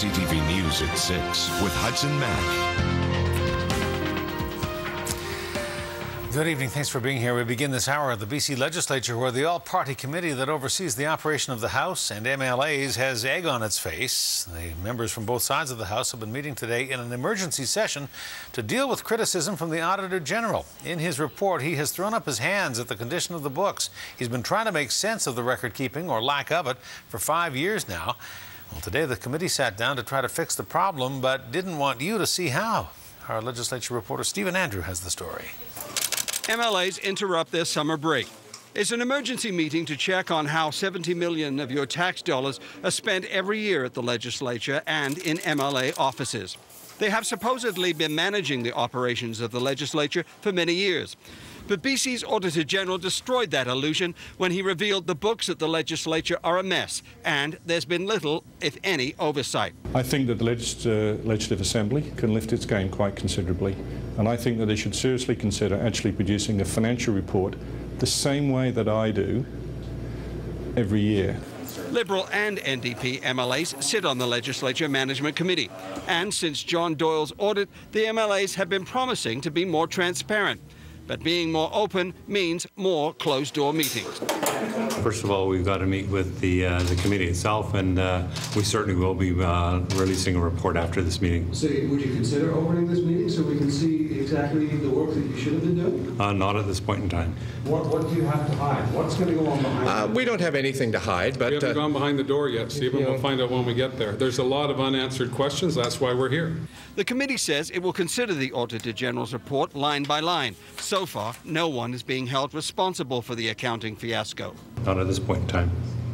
CTV News at 6 with Hudson Mack. Good evening. Thanks for being here. We begin this hour at the BC Legislature, where the all-party committee that oversees the operation of the House and MLAs has egg on its face. The members from both sides of the House have been meeting today in an emergency session to deal with criticism from the Auditor General. In his report, he has thrown up his hands at the condition of the books. He's been trying to make sense of the record-keeping, or lack of it, for 5 years now. Well, today the committee sat down to try to fix the problem, but didn't want you to see how. Our Legislature reporter Stephen Andrew has the story. MLAs interrupt their summer break. It's an emergency meeting to check on how $70 million of your tax dollars are spent every year at the Legislature and in MLA offices. They have supposedly been managing the operations of the Legislature for many years. But BC's Auditor General destroyed that illusion when he revealed the books at the Legislature are a mess, and there's been little, if any, oversight. I think that the Legislative Assembly can lift its game quite considerably, and I think that they should seriously consider actually producing a financial report the same way that I do every year. Liberal and NDP MLAs sit on the Legislature Management Committee, and since John Doyle's audit, the MLAs have been promising to be more transparent. But being more open means more closed-door meetings. First of all, we've got to meet with the committee itself, and we certainly will be releasing a report after this meeting. So would you consider opening this meeting so we can see exactly the work that you should have been doing? Not at this point in time. What do you have to hide? What's going to go on behind? We don't have anything to hide, but... We haven't gone behind the door yet, Stephen. We'll find out when we get there. There's a lot of unanswered questions. That's why we're here. The committee says it will consider the Auditor General's report line by line. So far, no one is being held responsible for the accounting fiasco. Not at this point in time.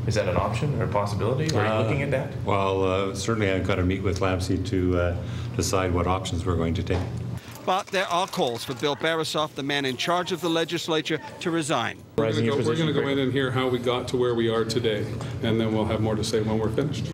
Is that an option or a possibility? Are you looking at that? Well, certainly I've got to meet with LABC to decide what options we're going to take. But there are calls for Bill Barasoff, the man in charge of the Legislature, to resign. We're going to go in and hear how we got to where we are today, and then we'll have more to say when we're finished.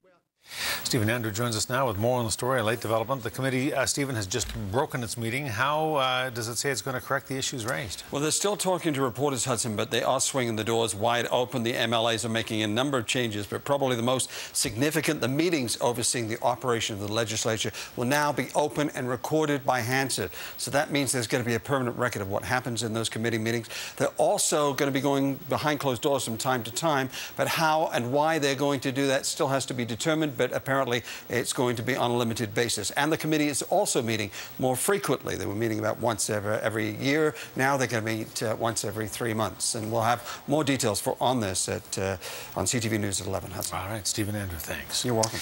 Stephen Andrew joins us now with more on the story, a late development. The committee, Stephen, has just broken its meeting. How does it say it's going to correct the issues raised? Well, they're still talking to reporters, Hudson, but they are swinging the doors wide open. The MLAs are making a number of changes, but probably the most significant, the meetings overseeing the operation of the Legislature will now be open and recorded by Hansard. So that means there's going to be a permanent record of what happens in those committee meetings. They're also going to be going behind closed doors from time to time, but how and why they're going to do that still has to be determined, but apparently it's going to be on a limited basis. And the committee is also meeting more frequently. They were meeting about once every year. Now they're going to meet once every 3 months. And we'll have more details on this on CTV News at 11. All right, Stephen Andrew, thanks. You're welcome.